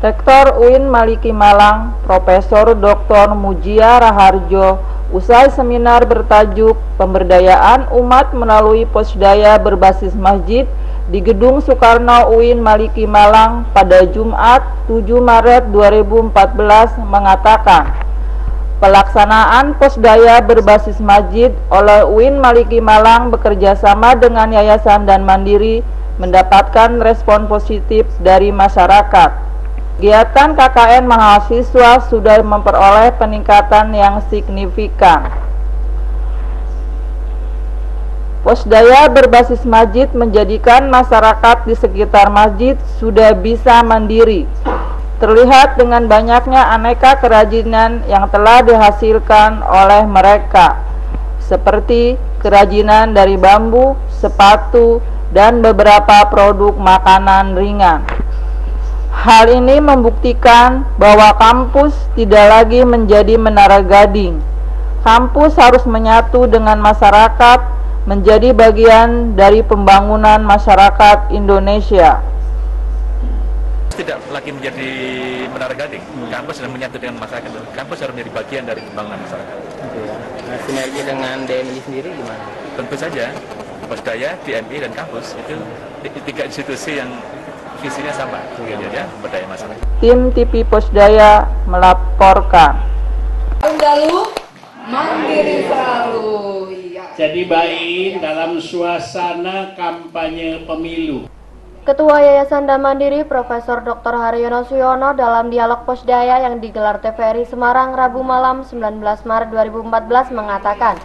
Rektor UIN Maliki Malang, Profesor Dr. Mujia Raharjo, usai seminar bertajuk Pemberdayaan Umat Melalui Posdaya Berbasis Masjid di Gedung Soekarno UIN Maliki Malang pada Jumat 7 Maret 2014 mengatakan, pelaksanaan posdaya berbasis masjid oleh UIN Maliki Malang bekerjasama dengan Yayasan dan Mandiri mendapatkan respon positif dari masyarakat. Kegiatan KKN mahasiswa sudah memperoleh peningkatan yang signifikan. Posdaya berbasis masjid menjadikan masyarakat di sekitar masjid sudah bisa mandiri. Terlihat dengan banyaknya aneka kerajinan yang telah dihasilkan oleh mereka, seperti kerajinan dari bambu, sepatu, dan beberapa produk makanan ringan. Hal ini membuktikan bahwa kampus tidak lagi menjadi menara gading. Kampus harus menyatu dengan masyarakat, menjadi bagian dari pembangunan masyarakat Indonesia. Tidak lagi menjadi menara gading. Kampus sudah menyatu dengan masyarakat. Kampus harus menjadi bagian dari pembangunan masyarakat. Nah, sinergi dengan DMI sendiri gimana? Tentu saja, Posdaya, DMI, dan kampus itu tiga institusi yang visinya sama, ya, berdaya masyarakat. Tim TV Posdaya melaporkan. Galuh, mandiri selalu. Ya. Jadi baik dalam suasana kampanye pemilu. Ketua Yayasan dan Mandiri Profesor Dr. Haryono Suyono dalam dialog Posdaya yang digelar TVRI Semarang Rabu malam 19 Maret 2014 mengatakan,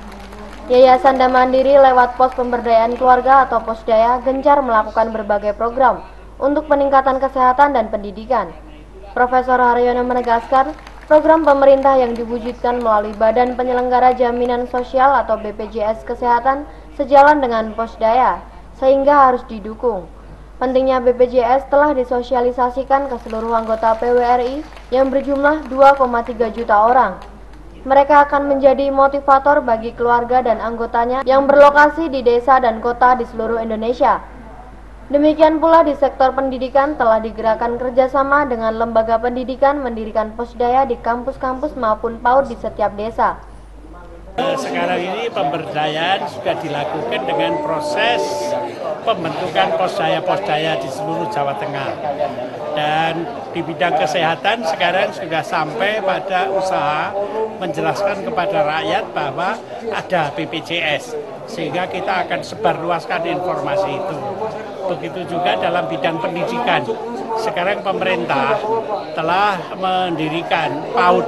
Yayasan dan Mandiri lewat pos pemberdayaan keluarga atau Posdaya gencar melakukan berbagai program untuk peningkatan kesehatan dan pendidikan. Profesor Haryono menegaskan, program pemerintah yang diwujudkan melalui Badan Penyelenggara Jaminan Sosial atau BPJS Kesehatan sejalan dengan Posdaya, sehingga harus didukung. Pentingnya BPJS telah disosialisasikan ke seluruh anggota PWRI yang berjumlah 2,3 juta orang. Mereka akan menjadi motivator bagi keluarga dan anggotanya yang berlokasi di desa dan kota di seluruh Indonesia. Demikian pula di sektor pendidikan telah digerakkan kerjasama dengan lembaga pendidikan mendirikan posdaya di kampus-kampus maupun PAUD di setiap desa. Sekarang ini pemberdayaan sudah dilakukan dengan proses pembentukan posdaya-posdaya di seluruh Jawa Tengah. Dan di bidang kesehatan sekarang sudah sampai pada usaha menjelaskan kepada rakyat bahwa ada BPJS, sehingga kita akan sebarluaskan informasi itu. Begitu juga dalam bidang pendidikan. Sekarang pemerintah telah mendirikan PAUD,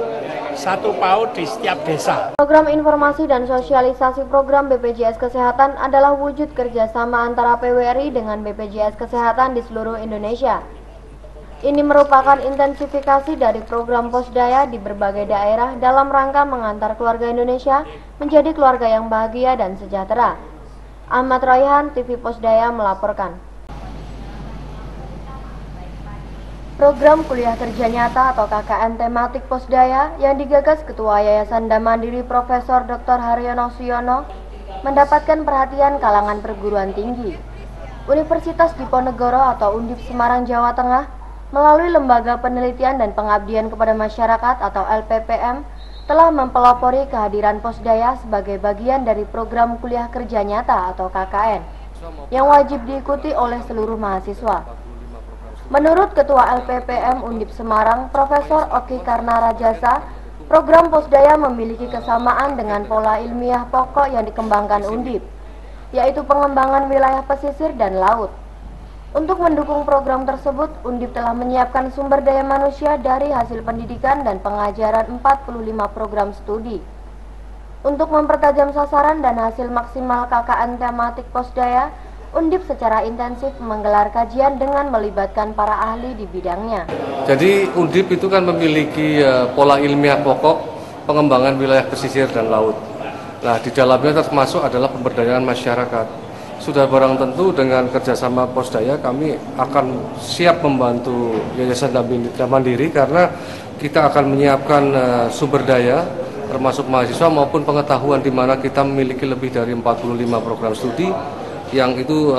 satu PAUD di setiap desa. Program informasi dan sosialisasi program BPJS Kesehatan adalah wujud kerjasama antara PWRI dengan BPJS Kesehatan di seluruh Indonesia. Ini merupakan intensifikasi dari program posdaya di berbagai daerah dalam rangka mengantar keluarga Indonesia menjadi keluarga yang bahagia dan sejahtera. Ahmad Raihan, TV Posdaya melaporkan. Program Kuliah Kerja Nyata atau KKN tematik Posdaya yang digagas Ketua Yayasan dan Mandiri Profesor Dr. Haryono Suyono mendapatkan perhatian kalangan perguruan tinggi. Universitas Diponegoro atau Undip Semarang, Jawa Tengah melalui Lembaga Penelitian dan Pengabdian kepada Masyarakat atau LPPM telah mempelopori kehadiran Posdaya sebagai bagian dari program Kuliah Kerja Nyata atau KKN yang wajib diikuti oleh seluruh mahasiswa. Menurut Ketua LPPM Undip Semarang, Profesor Oki Karna Rajasa, program Posdaya memiliki kesamaan dengan pola ilmiah pokok yang dikembangkan Undip, yaitu pengembangan wilayah pesisir dan laut. Untuk mendukung program tersebut, Undip telah menyiapkan sumber daya manusia dari hasil pendidikan dan pengajaran 45 program studi. Untuk mempertajam sasaran dan hasil maksimal KKN tematik Posdaya, Undip secara intensif menggelar kajian dengan melibatkan para ahli di bidangnya. Jadi Undip itu kan memiliki pola ilmiah pokok pengembangan wilayah pesisir dan laut. Nah, di dalamnya termasuk adalah pemberdayaan masyarakat. Sudah barang tentu dengan kerjasama Posdaya kami akan siap membantu Yayasan dan Mandiri karena kita akan menyiapkan sumber daya termasuk mahasiswa maupun pengetahuan di mana kita memiliki lebih dari 45 program studi yang itu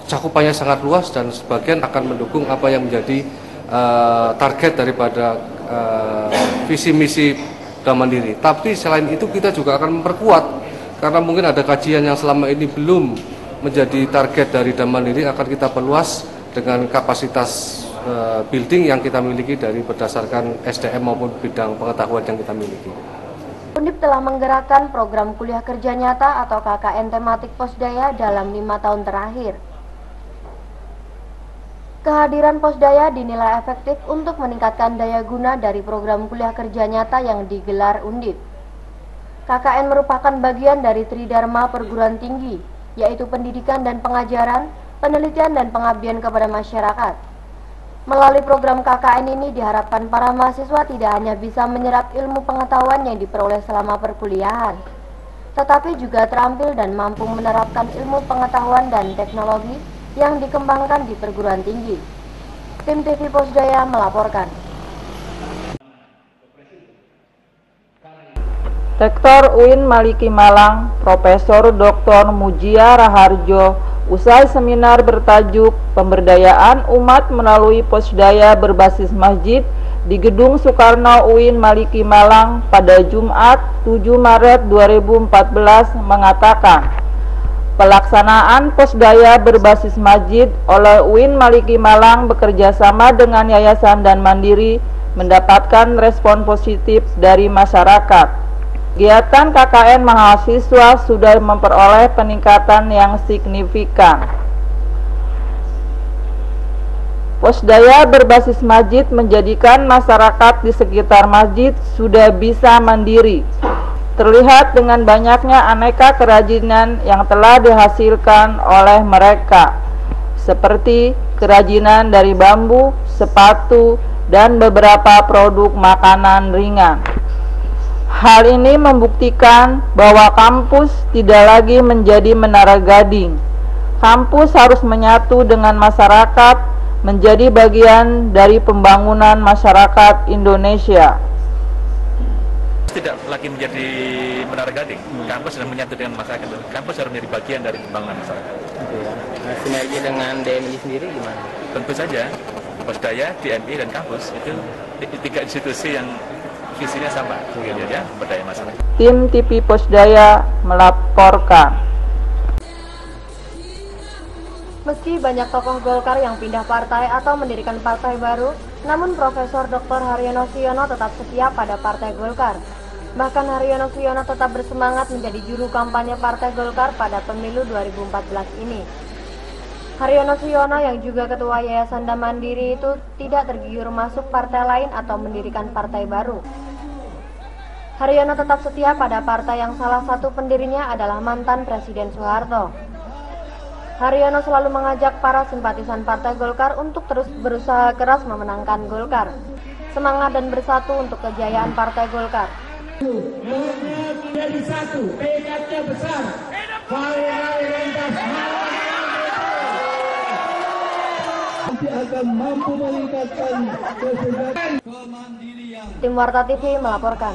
cakupannya sangat luas dan sebagian akan mendukung apa yang menjadi target daripada visi misi Bank Mandiri. Tapi selain itu kita juga akan memperkuat, karena mungkin ada kajian yang selama ini belum menjadi target dari Bank Mandiri, akan kita perluas dengan kapasitas building yang kita miliki dari berdasarkan SDM maupun bidang pengetahuan yang kita miliki. Undip telah menggerakkan program kuliah kerja nyata atau KKN tematik Posdaya dalam 5 tahun terakhir. Kehadiran Posdaya dinilai efektif untuk meningkatkan daya guna dari program kuliah kerja nyata yang digelar Undip. KKN merupakan bagian dari Tridharma perguruan tinggi, yaitu pendidikan dan pengajaran, penelitian dan pengabdian kepada masyarakat. Melalui program KKN ini diharapkan para mahasiswa tidak hanya bisa menyerap ilmu pengetahuan yang diperoleh selama perkuliahan, tetapi juga terampil dan mampu menerapkan ilmu pengetahuan dan teknologi yang dikembangkan di perguruan tinggi. Tim TV Posdaya melaporkan. Rektor UIN Maliki Malang, Profesor Dr. Mujia Raharjo, usai seminar bertajuk Pemberdayaan Umat Melalui Posdaya Berbasis Masjid di Gedung Soekarno UIN Maliki Malang pada Jumat 7 Maret 2014 mengatakan, pelaksanaan Posdaya Berbasis Masjid oleh UIN Maliki Malang bekerjasama dengan Yayasan dan Mandiri mendapatkan respon positif dari masyarakat. Kegiatan KKN mahasiswa sudah memperoleh peningkatan yang signifikan. Posdaya berbasis masjid menjadikan masyarakat di sekitar masjid sudah bisa mandiri. Terlihat dengan banyaknya aneka kerajinan yang telah dihasilkan oleh mereka, seperti kerajinan dari bambu, sepatu, dan beberapa produk makanan ringan. Hal ini membuktikan bahwa kampus tidak lagi menjadi menara gading. Kampus harus menyatu dengan masyarakat, menjadi bagian dari pembangunan masyarakat Indonesia. Tidak lagi menjadi menara gading. Kampus sudah menyatu dengan masyarakat. Kampus harus menjadi bagian dari pembangunan masyarakat. Nah, sinergi dengan DMI sendiri gimana? Tentu saja, Posdaya, DMI, dan kampus itu tiga institusi yang visinya sama, ya, berdaya masyarakat. Tim TV Posdaya melaporkan. Meski banyak tokoh Golkar yang pindah partai atau mendirikan partai baru, namun Profesor Dr. Haryono Siono tetap setia pada Partai Golkar. Bahkan Haryono Siono tetap bersemangat menjadi juru kampanye Partai Golkar pada pemilu 2014 ini. Haryono Siono yang juga ketua Yayasan dan Mandiri itu tidak tergiur masuk partai lain atau mendirikan partai baru. Haryono tetap setia pada partai yang salah satu pendirinya adalah mantan Presiden Soeharto. Haryono selalu mengajak para simpatisan Partai Golkar untuk terus berusaha keras memenangkan Golkar. Semangat dan bersatu untuk kejayaan Partai Golkar. Menjadi satu, tekadnya besar. Akan mampu meningkatkan kesejahteraan kemandirian. Tim Warta TV melaporkan.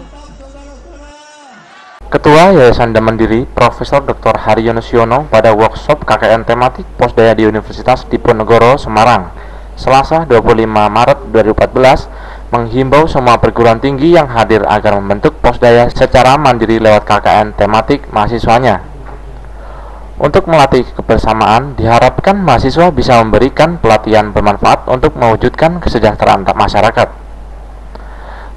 Ketua Yayasan dan Mandiri, Profesor Dr. Haryono Siono pada workshop KKN tematik Posdaya di Universitas Diponegoro, Semarang, Selasa 25 Maret 2014, menghimbau semua perguruan tinggi yang hadir agar membentuk Posdaya secara mandiri lewat KKN tematik mahasiswanya. Untuk melatih kebersamaan, diharapkan mahasiswa bisa memberikan pelatihan bermanfaat untuk mewujudkan kesejahteraan masyarakat.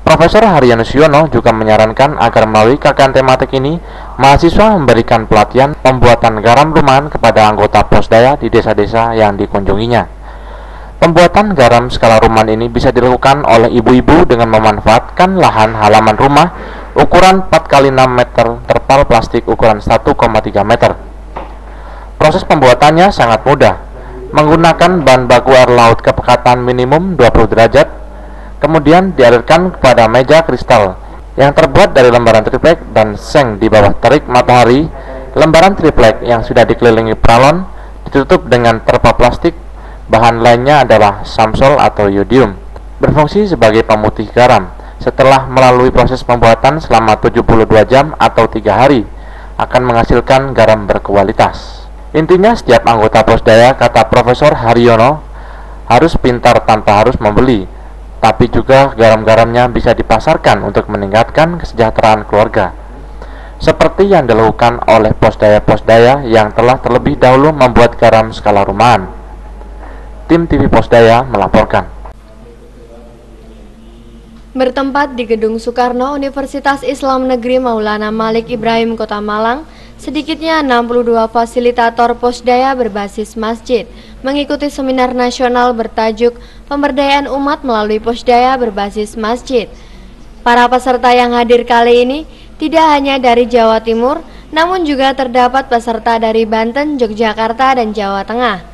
Profesor Haryono Siono juga menyarankan agar melalui KKN tematik ini, mahasiswa memberikan pelatihan pembuatan garam rumahan kepada anggota Posdaya di desa-desa yang dikunjunginya. Pembuatan garam skala rumahan ini bisa dilakukan oleh ibu-ibu dengan memanfaatkan lahan halaman rumah ukuran 4x6 meter terpal plastik ukuran 1,3 meter. Proses pembuatannya sangat mudah, menggunakan bahan baku air laut kepekatan minimum 20 derajat, kemudian dialirkan kepada meja kristal yang terbuat dari lembaran triplek dan seng di bawah terik matahari. Lembaran triplek yang sudah dikelilingi pralon ditutup dengan terpal plastik. Bahan lainnya adalah samsol atau yodium, berfungsi sebagai pemutih garam. Setelah melalui proses pembuatan selama 72 jam atau 3 hari, akan menghasilkan garam berkualitas. Intinya setiap anggota Posdaya, kata Profesor Haryono, harus pintar tanpa harus membeli, tapi juga garam-garamnya bisa dipasarkan untuk meningkatkan kesejahteraan keluarga. Seperti yang dilakukan oleh Posdaya-Posdaya yang telah terlebih dahulu membuat garam skala rumahan. Tim TV Posdaya melaporkan. Bertempat di Gedung Soekarno Universitas Islam Negeri Maulana Malik Ibrahim Kota Malang, sedikitnya 62 fasilitator Posdaya berbasis masjid mengikuti seminar nasional bertajuk Pemberdayaan Umat Melalui Posdaya Berbasis Masjid. Para peserta yang hadir kali ini tidak hanya dari Jawa Timur, namun juga terdapat peserta dari Banten, Yogyakarta, dan Jawa Tengah.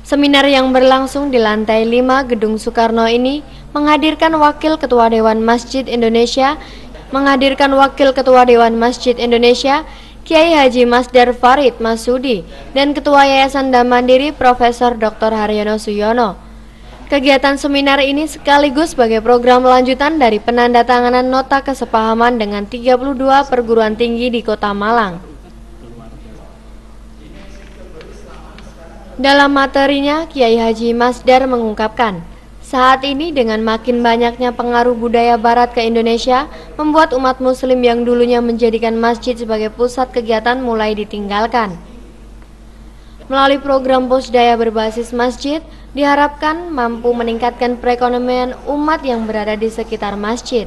Seminar yang berlangsung di lantai 5 Gedung Soekarno ini menghadirkan Wakil Ketua Dewan Masjid Indonesia, Kiai Haji Masdar Farid Masudi, dan Ketua Yayasan Damandiri Profesor Dr. Haryono Suyono. Kegiatan seminar ini sekaligus sebagai program lanjutan dari penandatanganan nota kesepahaman dengan 32 perguruan tinggi di Kota Malang. Dalam materinya, Kiai Haji Masdar mengungkapkan, saat ini dengan makin banyaknya pengaruh budaya barat ke Indonesia, membuat umat muslim yang dulunya menjadikan masjid sebagai pusat kegiatan mulai ditinggalkan. Melalui program Posdaya berbasis masjid, diharapkan mampu meningkatkan perekonomian umat yang berada di sekitar masjid.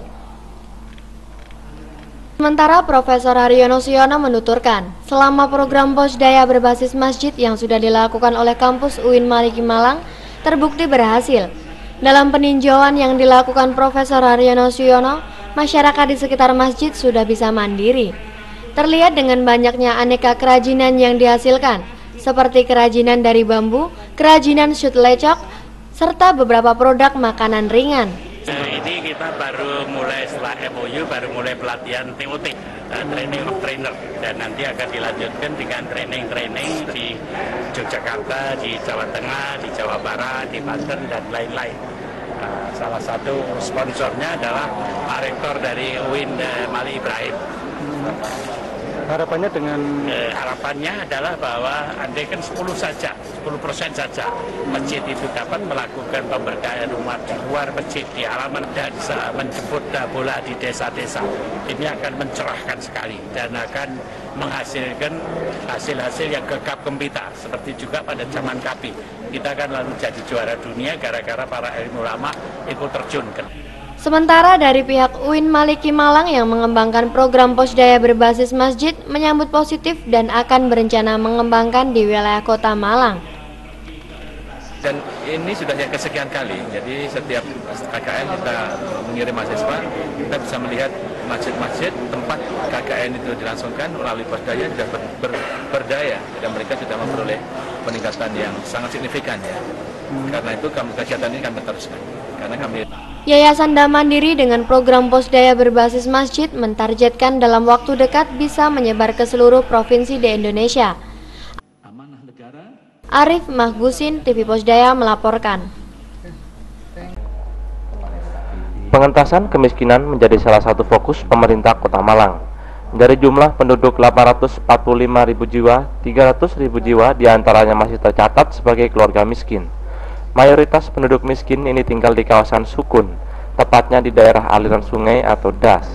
Sementara Profesor Haryono Suyono menuturkan, selama program Posdaya berbasis masjid yang sudah dilakukan oleh kampus UIN Maliki Malang terbukti berhasil. Dalam peninjauan yang dilakukan Profesor Haryono Suyono, masyarakat di sekitar masjid sudah bisa mandiri. Terlihat dengan banyaknya aneka kerajinan yang dihasilkan, seperti kerajinan dari bambu, kerajinan shoot lecok, serta beberapa produk makanan ringan. Ini kita baru mulai setelah MOU, baru mulai pelatihan TOT, training of trainer, dan nanti akan dilanjutkan dengan training-training di Yogyakarta, di Jawa Tengah, di Jawa Barat, di Banten, dan lain-lain. Salah satu sponsornya adalah Pak Rektor dari UIN Malik Ibrahim. Harapannya harapannya adalah bahwa andai kan 10% saja masjid itu dapat melakukan pemberdayaan umat di luar masjid, di halaman, dan bisa menjemput bola di desa-desa. Ini akan mencerahkan sekali dan akan menghasilkan hasil-hasil yang gegap gempita, seperti juga pada zaman Kapi. Kita akan lalu jadi juara dunia gara-gara para ilmu ulama ikut terjun. Sementara dari pihak UIN Maliki Malang yang mengembangkan program Posdaya berbasis masjid menyambut positif dan akan berencana mengembangkan di wilayah Kota Malang. Dan ini sudah yang kesekian kali, jadi setiap KKN kita mengirim mahasiswa, kita bisa melihat masjid-masjid tempat KKN itu dilangsungkan melalui Posdaya sudah berdaya, dan mereka sudah memperoleh peningkatan yang sangat signifikan ya. Karena itu kegiatan ini kami teruskan. Karena kami Yayasan Damandiri dengan program Posdaya berbasis masjid mentargetkan dalam waktu dekat bisa menyebar ke seluruh provinsi di Indonesia. Arif Mahgusin, TV Posdaya melaporkan. Pengentasan kemiskinan menjadi salah satu fokus pemerintah Kota Malang. Dari jumlah penduduk 845.000 jiwa, 300.000 jiwa diantaranya masih tercatat sebagai keluarga miskin. Mayoritas penduduk miskin ini tinggal di kawasan Sukun, tepatnya di daerah aliran sungai atau das.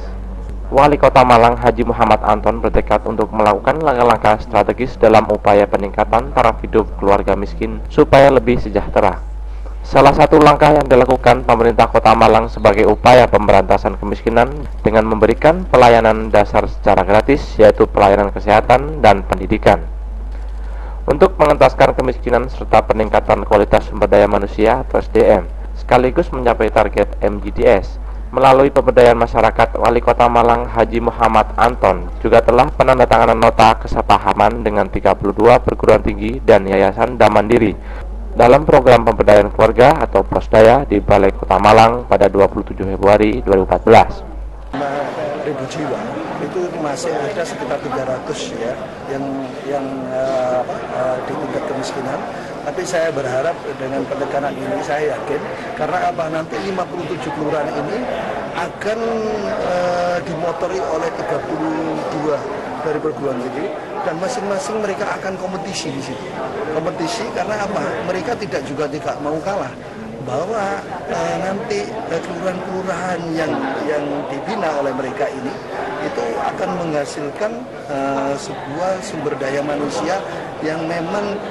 Wali Kota Malang Haji Muhammad Anton bertekad untuk melakukan langkah-langkah strategis dalam upaya peningkatan taraf hidup keluarga miskin supaya lebih sejahtera. Salah satu langkah yang dilakukan pemerintah Kota Malang sebagai upaya pemberantasan kemiskinan dengan memberikan pelayanan dasar secara gratis, yaitu pelayanan kesehatan dan pendidikan. Untuk mengentaskan kemiskinan serta peningkatan kualitas sumber daya manusia atau SDM, sekaligus mencapai target MGDS, melalui pemberdayaan masyarakat, Wali Kota Malang Haji Muhammad Anton juga telah penandatanganan nota kesepahaman dengan 32 perguruan tinggi dan Yayasan Damandiri dalam program pemberdayaan keluarga atau Posdaya di Balai Kota Malang pada 27 Februari 2014. 5.000 jiwa itu masih ada sekitar 300 ya yang di tingkat kemiskinan. Tapi saya berharap dengan penekanan ini saya yakin karena nanti 57 kelurahan ini akan dimotori oleh 32 dari perguruan tinggi dan masing-masing mereka akan kompetisi di situ. Kompetisi karena apa? Mereka tidak mau kalah. Bahwa nanti kelurahan-kelurahan yang dibina oleh mereka ini itu akan menghasilkan sebuah sumber daya manusia yang memang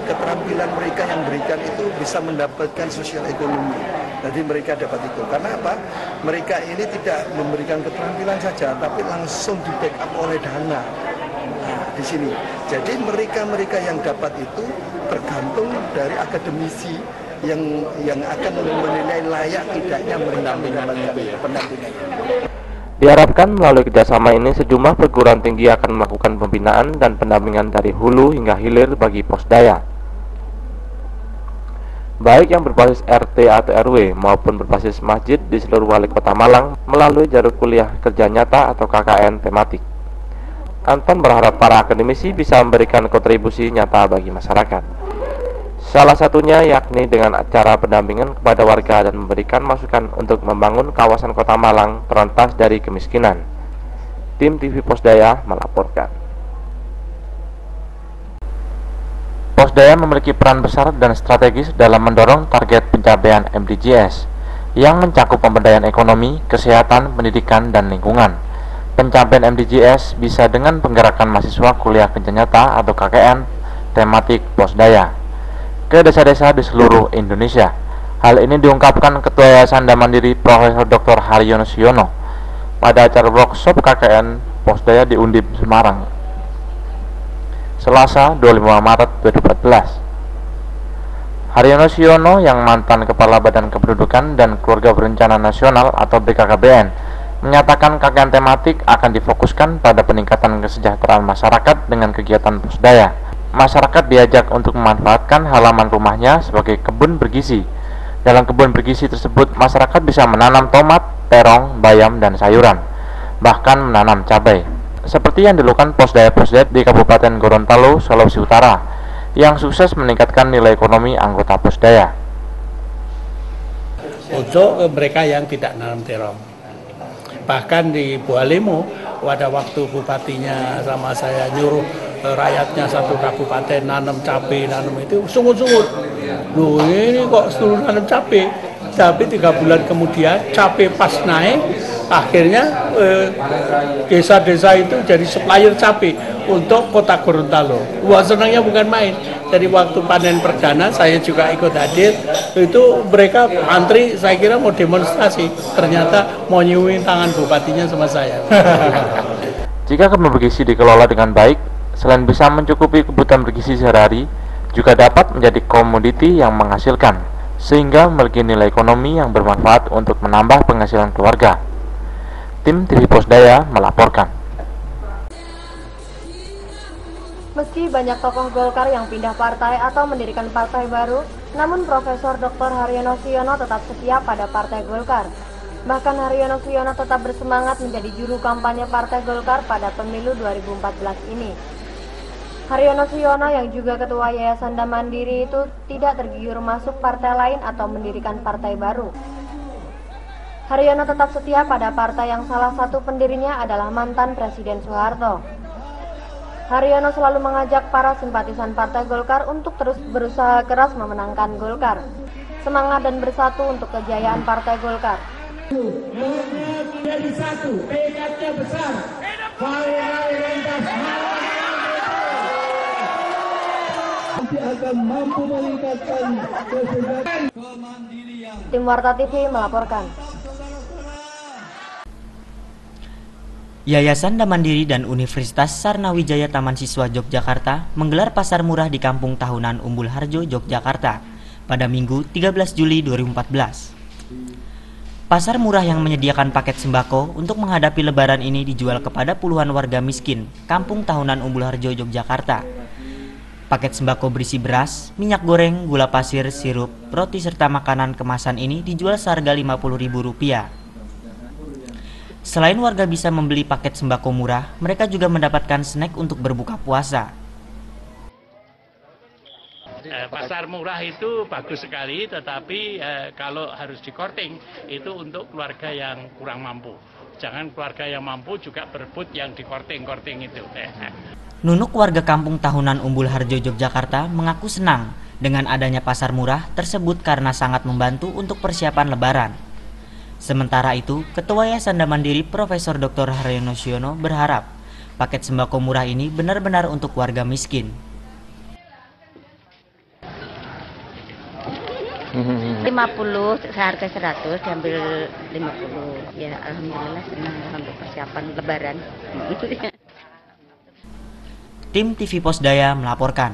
keterampilan mereka yang berikan itu bisa mendapatkan sosial ekonomi. Jadi mereka dapat itu. Karena apa? Mereka ini tidak memberikan keterampilan saja, tapi langsung di backup oleh dana. Nah, di sini. Jadi mereka yang dapat itu tergantung dari akademisi yang akan menilai layak tidaknya mereka mendapatkan pendampingan. Diharapkan melalui kerjasama ini sejumlah perguruan tinggi akan melakukan pembinaan dan pendampingan dari hulu hingga hilir bagi Posdaya, baik yang berbasis RT atau RW maupun berbasis masjid di seluruh wali kota Malang melalui jalur kuliah kerja nyata atau KKN tematik. Anton berharap para akademisi bisa memberikan kontribusi nyata bagi masyarakat. Salah satunya yakni dengan acara pendampingan kepada warga dan memberikan masukan untuk membangun kawasan kota Malang terentas dari kemiskinan. Tim TV Posdaya melaporkan. Posdaya memiliki peran besar dan strategis dalam mendorong target pencapaian MDGs yang mencakup pemberdayaan ekonomi, kesehatan, pendidikan, dan lingkungan. Pencapaian MDGs bisa dengan penggerakan mahasiswa kuliah kerja nyata atau KKN tematik Posdaya ke desa-desa di seluruh Indonesia. Hal ini diungkapkan Ketua Yayasan Mandiri Profesor Dr. Haryono Siono pada acara workshop KKN Posdaya di Undip Semarang, Selasa 25 Maret 2014. Haryono Siono yang mantan Kepala Badan Kependudukan dan Keluarga Berencana Nasional atau BKKBN menyatakan KKN tematik akan difokuskan pada peningkatan kesejahteraan masyarakat dengan kegiatan Posdaya. Masyarakat diajak untuk memanfaatkan halaman rumahnya sebagai kebun bergizi. Dalam kebun bergizi tersebut, masyarakat bisa menanam tomat, terong, bayam, dan sayuran, bahkan menanam cabai. Seperti yang dilakukan Posdaya-Posdaya di Kabupaten Gorontalo, Sulawesi Utara, yang sukses meningkatkan nilai ekonomi anggota Posdaya. Untuk mereka yang tidak nanam terong. Bahkan di Bualemo, pada waktu bupatinya sama saya nyuruh rakyatnya satu kabupaten nanam cabai, nanam itu sungut-sungut. Loh ini kok suruh nanam cabai? Tapi 3 bulan kemudian cabai pas naik, akhirnya desa-desa itu jadi supplier cabai untuk kota Gorontalo. Wah senangnya bukan main. Jadi waktu panen perdana saya juga ikut hadir, itu mereka antri, saya kira mau demonstrasi, ternyata mau nyiumin tangan bupatinya sama saya. Jika kebun bergizi dikelola dengan baik, selain bisa mencukupi kebutuhan bergizi sehari-hari, juga dapat menjadi komoditi yang menghasilkan, sehingga memiliki nilai ekonomi yang bermanfaat untuk menambah penghasilan keluarga. Tim TV Posdaya melaporkan. Meski banyak tokoh Golkar yang pindah partai atau mendirikan partai baru, namun Profesor Dr. Haryono Siono tetap setia pada Partai Golkar. Bahkan Haryono Siono tetap bersemangat menjadi juru kampanye Partai Golkar pada pemilu 2014 ini. Haryono Siono yang juga Ketua Yayasan Mandiri itu tidak tergiur masuk partai lain atau mendirikan partai baru. Haryono tetap setia pada partai yang salah satu pendirinya adalah mantan Presiden Soeharto. Haryono selalu mengajak para simpatisan Partai Golkar untuk terus berusaha keras memenangkan Golkar. Semangat dan bersatu untuk kejayaan Partai Golkar. Menjadi satu, tekadnya besar. Nanti akan mampu meningkatkan kesejahteraan kemandirian. Tim Warta TV melaporkan. Yayasan Mandiri dan Universitas Sarnawijaya Taman Siswa Yogyakarta menggelar pasar murah di Kampung Tahunan Umbul Harjo, Yogyakarta pada Minggu 13 Juli 2014. Pasar murah yang menyediakan paket sembako untuk menghadapi Lebaran ini dijual kepada puluhan warga miskin Kampung Tahunan Umbul Harjo, Yogyakarta. Paket sembako berisi beras, minyak goreng, gula pasir, sirup, roti serta makanan kemasan ini dijual seharga Rp50.000. Selain warga bisa membeli paket sembako murah, mereka juga mendapatkan snack untuk berbuka puasa. Pasar murah itu bagus sekali, tetapi kalau harus di-korting itu untuk keluarga yang kurang mampu. Jangan keluarga yang mampu juga berebut yang di korting-korting itu. Nunuk warga kampung tahunan Umbul Harjo, Yogyakarta mengaku senang dengan adanya pasar murah tersebut karena sangat membantu untuk persiapan Lebaran. Sementara itu, Ketua Yayasan Mandiri Profesor Dr. Haryono Siono berharap paket sembako murah ini benar-benar untuk warga miskin. 50 seharga 100 diambil 50. Ya alhamdulillah senang untuk persiapan Lebaran. Tim TV Posdaya melaporkan.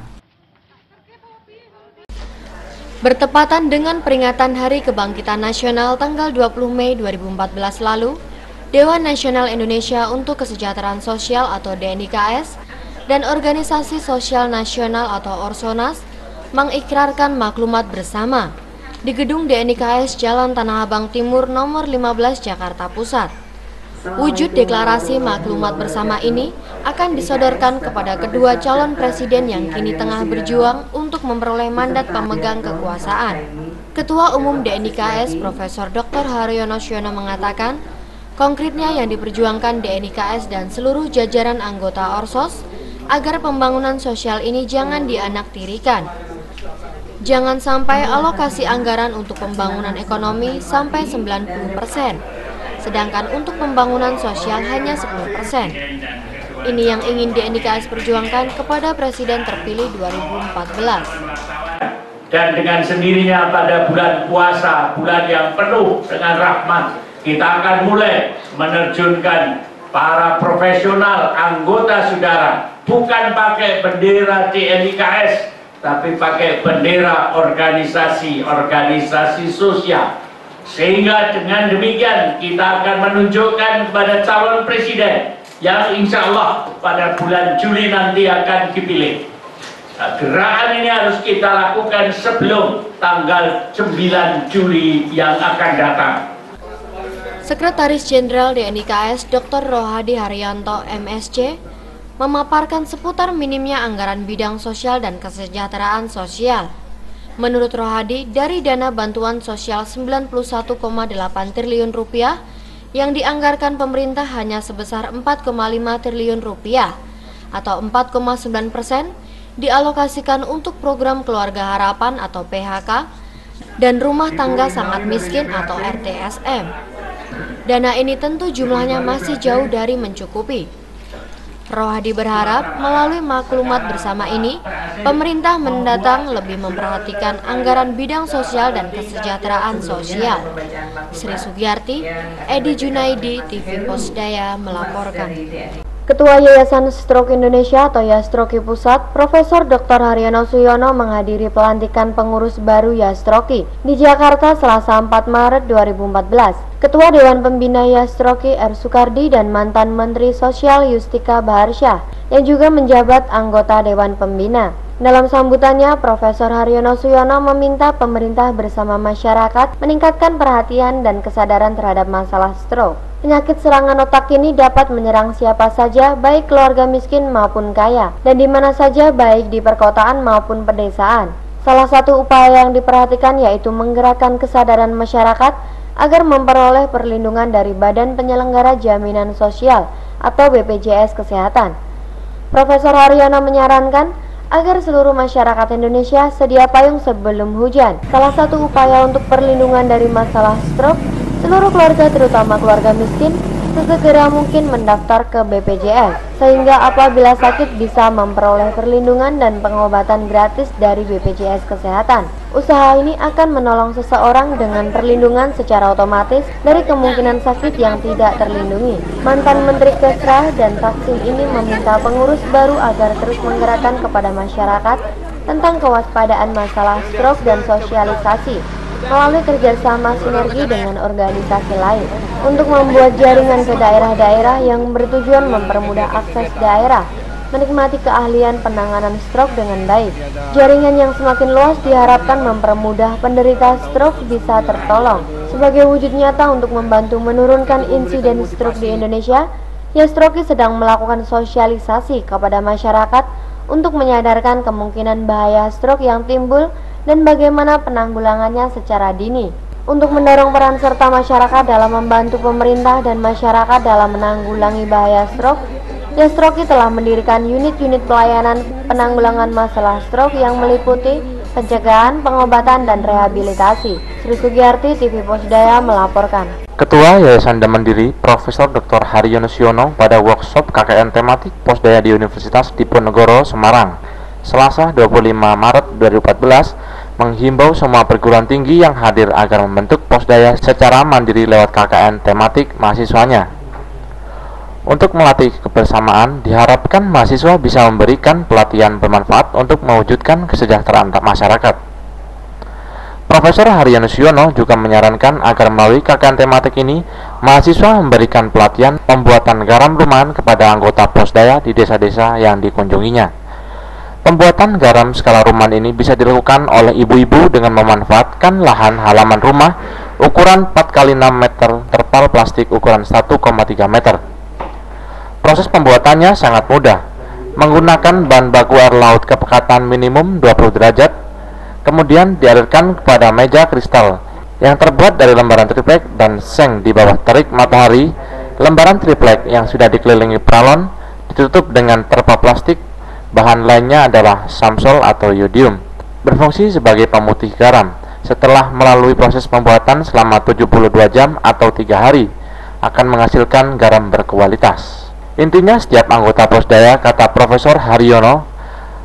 Bertepatan dengan peringatan Hari Kebangkitan Nasional tanggal 20 Mei 2014 lalu, Dewan Nasional Indonesia untuk Kesejahteraan Sosial atau DNIKS dan Organisasi Sosial Nasional atau Orsonas mengikrarkan maklumat bersama di gedung DNIKS Jalan Tanah Abang Timur nomor 15 Jakarta Pusat. Wujud deklarasi maklumat bersama ini akan disodorkan kepada kedua calon presiden yang kini tengah berjuang untuk memperoleh mandat pemegang kekuasaan. Ketua Umum DNIKS Profesor Dr. Haryono Siono mengatakan, konkretnya yang diperjuangkan DNIKS dan seluruh jajaran anggota Orsos agar pembangunan sosial ini jangan dianaktirikan. Jangan sampai alokasi anggaran untuk pembangunan ekonomi sampai 90%, sedangkan untuk pembangunan sosial hanya 10%. Ini yang ingin DNIKS perjuangkan kepada Presiden terpilih 2014. Dan dengan sendirinya pada bulan puasa, bulan yang penuh dengan rahmat, kita akan mulai menerjunkan para profesional anggota saudara, bukan pakai bendera DNIKS, tapi pakai bendera organisasi sosial. Sehingga dengan demikian kita akan menunjukkan kepada calon presiden yang insya Allah pada bulan Juli nanti akan dipilih. Nah, gerakan ini harus kita lakukan sebelum tanggal 9 Juli yang akan datang. Sekretaris Jenderal DNIKS Dr. Rohadi Haryanto MSc memaparkan seputar minimnya anggaran bidang sosial dan kesejahteraan sosial. Menurut Rohadi, dari dana bantuan sosial 91,8 triliun rupiah yang dianggarkan pemerintah hanya sebesar 4,5 triliun rupiah atau 4,9% dialokasikan untuk program Keluarga Harapan atau PHK dan Rumah Tangga Sangat Miskin atau RTSM. Dana ini tentu jumlahnya masih jauh dari mencukupi. Rohadi berharap melalui maklumat bersama ini, pemerintah mendatang lebih memperhatikan anggaran bidang sosial dan kesejahteraan sosial. Sri Sugiyarti, Edi Junaidi, TV Posdaya melaporkan. Ketua Yayasan Stroke Indonesia atau Yastroki Pusat, Profesor Dr. Haryono Siono menghadiri pelantikan pengurus baru Yastroki di Jakarta Selasa 4 Maret 2014. Ketua Dewan Pembina Yastroki R. Sukardi dan mantan Menteri Sosial Yustika Baharsyah yang juga menjabat anggota Dewan Pembina. Dalam sambutannya, Profesor Haryono Siono meminta pemerintah bersama masyarakat meningkatkan perhatian dan kesadaran terhadap masalah stroke. Penyakit serangan otak ini dapat menyerang siapa saja, baik keluarga miskin maupun kaya, dan di mana saja baik di perkotaan maupun pedesaan. Salah satu upaya yang diperhatikan yaitu menggerakkan kesadaran masyarakat agar memperoleh perlindungan dari Badan Penyelenggara Jaminan Sosial atau BPJS Kesehatan. Profesor Haryono menyarankan agar seluruh masyarakat Indonesia sedia payung sebelum hujan. Salah satu upaya untuk perlindungan dari masalah stroke, seluruh keluarga terutama keluarga miskin sesegera mungkin mendaftar ke BPJS sehingga apabila sakit bisa memperoleh perlindungan dan pengobatan gratis dari BPJS Kesehatan. Usaha ini akan menolong seseorang dengan perlindungan secara otomatis dari kemungkinan sakit yang tidak terlindungi. Mantan Menteri Kesra dan Vaksin ini meminta pengurus baru agar terus menggerakkan kepada masyarakat tentang kewaspadaan masalah stroke dan sosialisasi melalui kerjasama sinergi dengan organisasi lain untuk membuat jaringan ke daerah-daerah yang bertujuan mempermudah akses daerah menikmati keahlian penanganan stroke dengan baik. Jaringan yang semakin luas diharapkan mempermudah penderita stroke bisa tertolong. Sebagai wujud nyata untuk membantu menurunkan insiden stroke di Indonesia, Yastroki sedang melakukan sosialisasi kepada masyarakat untuk menyadarkan kemungkinan bahaya stroke yang timbul dan bagaimana penanggulangannya secara dini. Untuk mendorong peran serta masyarakat dalam membantu pemerintah dan masyarakat dalam menanggulangi bahaya stroke, Yastroki telah mendirikan unit-unit pelayanan penanggulangan masalah stroke yang meliputi pencegahan, pengobatan, dan rehabilitasi. Sri Sugiyarti, TV Posdaya melaporkan. Ketua Yayasan Mandiri, Profesor Dr. Haryono Siono pada workshop KKN tematik Posdaya di Universitas Diponegoro, Semarang, Selasa 25 Maret 2014, menghimbau semua perguruan tinggi yang hadir agar membentuk Posdaya secara mandiri lewat KKN tematik mahasiswanya. Untuk melatih kebersamaan, diharapkan mahasiswa bisa memberikan pelatihan bermanfaat untuk mewujudkan kesejahteraan masyarakat. Profesor Haryono Siono juga menyarankan agar melalui KKN tematik ini, mahasiswa memberikan pelatihan pembuatan garam rumahan kepada anggota Posdaya di desa-desa yang dikunjunginya. Pembuatan garam skala rumahan ini bisa dilakukan oleh ibu-ibu dengan memanfaatkan lahan halaman rumah ukuran 4x6 meter terpal plastik ukuran 1,3 meter. Proses pembuatannya sangat mudah, menggunakan bahan baku air laut kepekatan minimum 20 derajat, kemudian dialirkan kepada meja kristal yang terbuat dari lembaran triplek dan seng di bawah terik matahari. Lembaran triplek yang sudah dikelilingi pralon ditutup dengan terpal plastik. Bahan lainnya adalah samsol atau yodium, berfungsi sebagai pemutih garam. Setelah melalui proses pembuatan selama 72 jam atau 3 hari, akan menghasilkan garam berkualitas. Intinya setiap anggota Posdaya, kata Profesor Haryono,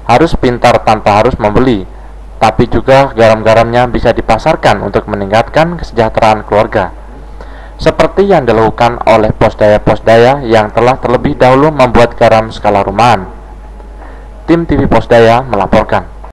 harus pintar tanpa harus membeli, tapi juga garam-garamnya bisa dipasarkan untuk meningkatkan kesejahteraan keluarga, seperti yang dilakukan oleh Posdaya-Posdaya yang telah terlebih dahulu membuat garam skala rumahan. Tim TV Posdaya melaporkan.